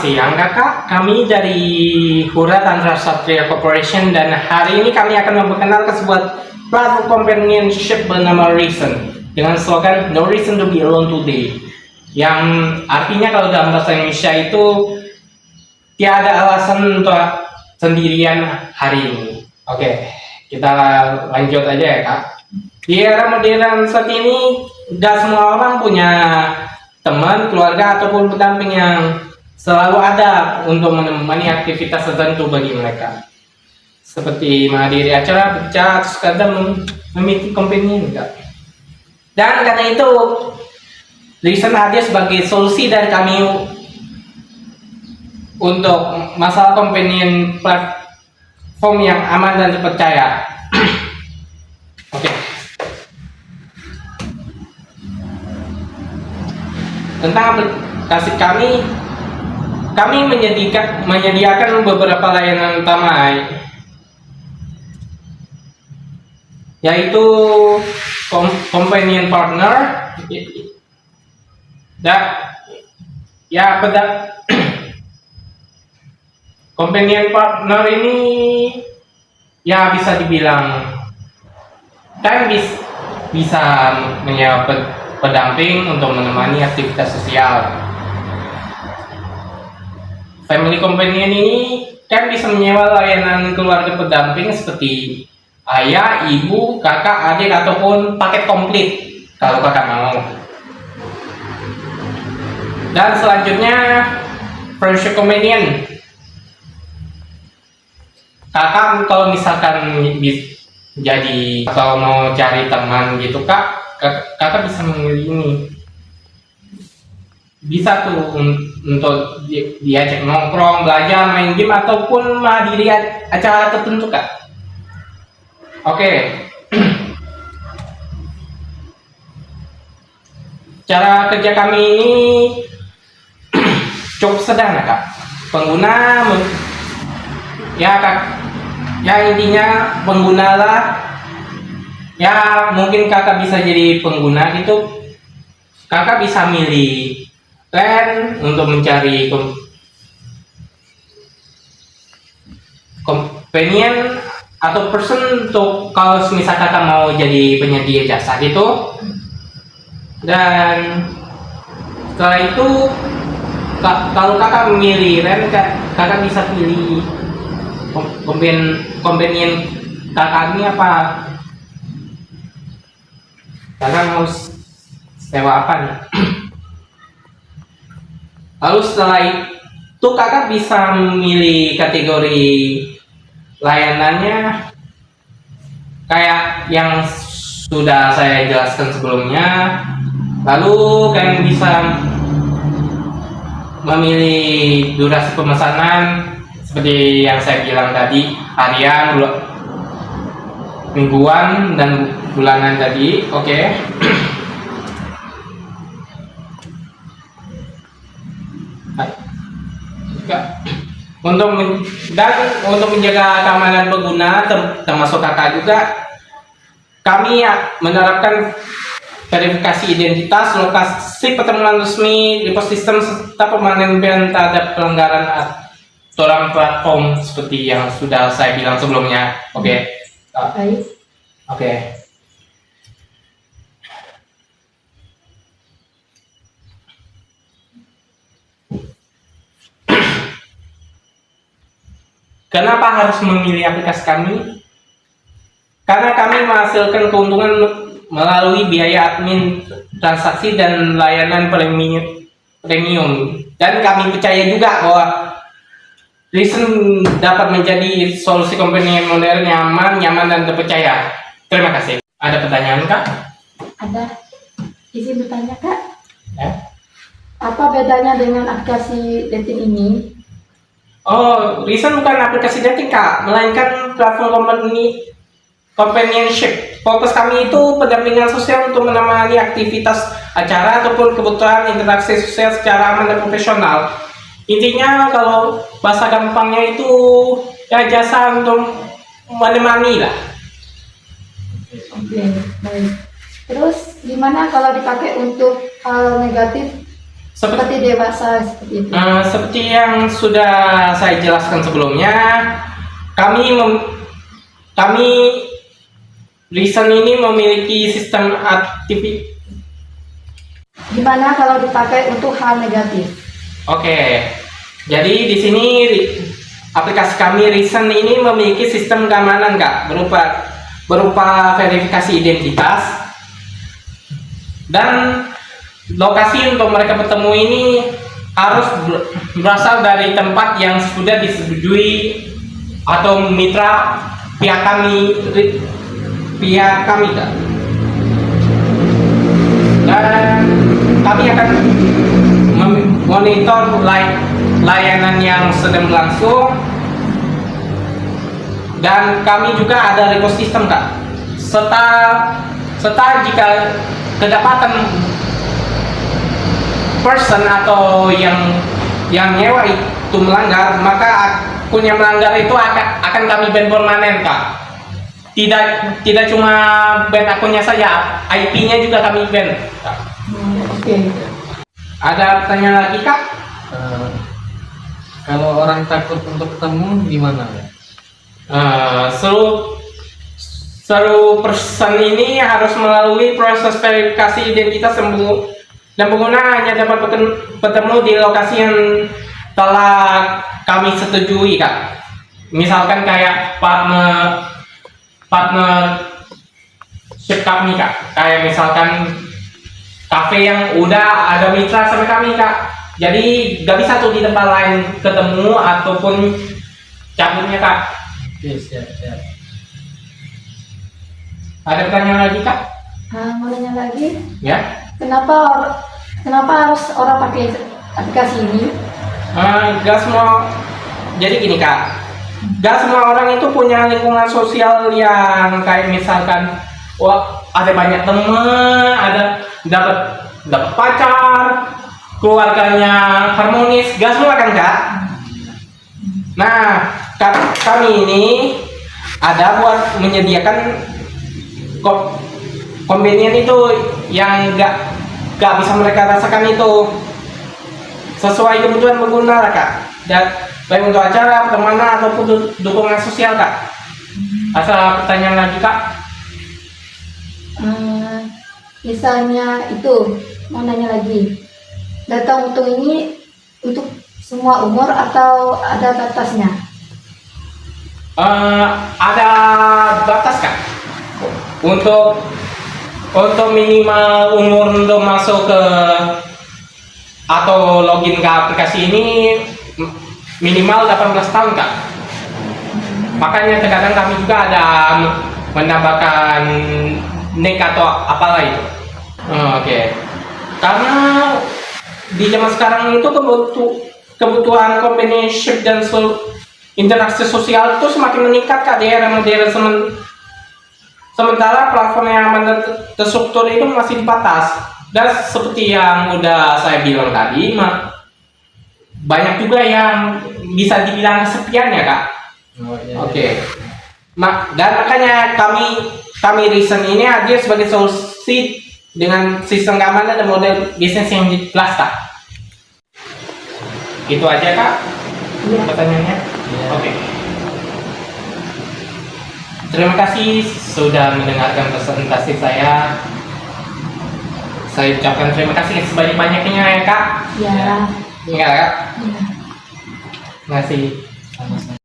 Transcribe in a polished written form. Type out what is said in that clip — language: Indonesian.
siang kakak, kami dari Hura Tantra Satria Corporation dan hari ini kami akan memperkenalkan sebuah platform companionship bernama Reason dengan slogan No Reason to Be Alone Today, yang artinya kalau dalam bahasa Indonesia itu tiada alasan untuk sendirian hari ini. Oke, kita lanjut aja ya kak. Di era modern saat ini, gak semua orang punya teman, keluarga ataupun pendamping yang selalu ada untuk menemani aktivitas tertentu bagi mereka, seperti menghadiri acara, berbicara, atau sekadar memiliki companion. Dan karena itu, Reason hadir sebagai solusi dari kami untuk masalah companion platform yang aman dan terpercaya. Oke. Tentang aplikasi kami menyediakan beberapa layanan utama, yaitu companion partner, companion partner ini ya bisa dibilang kan bisa menyewa pendamping untuk menemani aktivitas sosial. Family companion ini kan bisa menyewa layanan keluarga pendamping seperti ayah, ibu, kakak, adik, ataupun paket komplit kalau kakak mau. Dan selanjutnya friendship companion. Kakak kalau misalkan jadi atau mau cari teman gitu kakak bisa memilih ini. Bisa tuh untuk diajak nongkrong, belajar, main game, ataupun menghadiri acara tertentu kak. Oke. Cara kerja kami ini cukup sederhana kak. Pengguna intinya penggunalah ya, mungkin kakak bisa jadi pengguna gitu. Kakak bisa milih plan untuk mencari companion atau person untuk kalau misal kakak mau jadi penyedia jasa gitu. Dan setelah itu kalau kakak memilih rent, kakak bisa pilih companion kakak ini apa, kakak mau sewa apa nih. Lalu setelah itu kakak bisa memilih kategori layanannya kayak yang sudah saya jelaskan sebelumnya. Lalu kalian bisa memilih durasi pemesanan seperti yang saya bilang tadi, harian, mingguan, dan bulanan tadi. Oke. Untuk menjaga keamanan pengguna termasuk kakak juga, kami menerapkan verifikasi identitas, lokasi pertemuan resmi, report system, serta pemantauan terhadap pelanggaran aturan platform seperti yang sudah saya bilang sebelumnya. Oke. Oke. Kenapa harus memilih aplikasi kami? Karena kami menghasilkan keuntungan melalui biaya admin, transaksi, dan layanan premium. Dan kami percaya juga bahwa Reason dapat menjadi solusi companion modern yang aman, nyaman, dan terpercaya. Terima kasih. Ada pertanyaan kak? Ada. Izin bertanya kak. Ya. Apa bedanya dengan aplikasi dating ini? Oh, Reason bukan aplikasi dating kak, melainkan platform companionship. Fokus kami itu pendampingan sosial untuk menemani aktivitas acara ataupun kebutuhan interaksi sosial secara aman dan profesional. Intinya kalau bahasa gampangnya itu ya jasa untuk menemani lah. Oke, baik. Terus gimana kalau dipakai untuk hal negatif seperti dewasa seperti itu. Seperti yang sudah saya jelaskan sebelumnya, kami Reason ini memiliki sistem aktivitas. Gimana kalau dipakai untuk hal negatif? Oke, jadi di sini aplikasi kami Reason ini memiliki sistem keamanan Kak, berupa verifikasi identitas, dan lokasi untuk mereka bertemu ini harus berasal dari tempat yang sudah disetujui atau mitra pihak kami Kak. Dan kami akan memonitor layanan yang sedang berlangsung, dan kami juga ada request system Kak, serta jika kedapatan person atau yang nyewa itu melanggar, maka akun yang melanggar itu akan kami ban permanen Kak. Tidak cuma ban akunnya saja, IP-nya juga kami ban Kak. Oke. Ada pertanyaan lagi Kak? Kalau orang takut untuk ketemu gimana? Seluruh person ini harus melalui proses verifikasi identitas dan pengguna hanya dapat bertemu di lokasi yang telah kami setujui Kak. Misalkan kayak partnership kami Kak, kayak misalkan kafe yang udah ada mitra sama kami Kak, jadi gak bisa tuh di tempat lain ketemu ataupun cabutnya Kak. Oke, siap. Ada pertanyaan lagi Kak? Mau nanya lagi, Ya? kenapa harus orang pakai aplikasi ini? Gak semua. Jadi gini Kak, gak semua orang itu punya lingkungan sosial yang kayak misalkan, wah ada banyak teman, ada dapat pacar, keluarganya harmonis. Gak semua kan Kak? Nah, kami ini ada buat menyediakan convenient itu yang gak bisa mereka rasakan itu, sesuai kebutuhan pengguna Kak, dan baik untuk acara, pertemanan ataupun dukungan sosial Kak. Ada pertanyaan lagi Kak? Misalnya itu, mau nanya lagi, data untung ini untuk semua umur atau ada batasnya? Ada batas Kak. Untuk minimal umur untuk masuk ke atau login ke aplikasi ini minimal 18 tahun Kak. Makanya terkadang kami juga ada menambahkan nik atau apalah itu. Oke. Karena di zaman sekarang itu kebutuhan companionship dan interaksi sosial itu semakin meningkat Kak di era modern, sementara platform yang aman dan terstruktur itu masih dibatas. Dan seperti yang udah saya bilang tadi, banyak juga yang bisa dibilang kesepian ya Kak. Oke. Dan makanya kami Reason ini hadir sebagai solusi dengan sistem keamanan dan model bisnis yang jelas Kak. Itu aja Kak pertanyaannya. Oke. Terima kasih sudah mendengarkan presentasi saya. Saya ucapkan terima kasih sebanyak-banyaknya ya Kak. Ya. Iya Kak. Ya. Terima kasih. Sama-sama.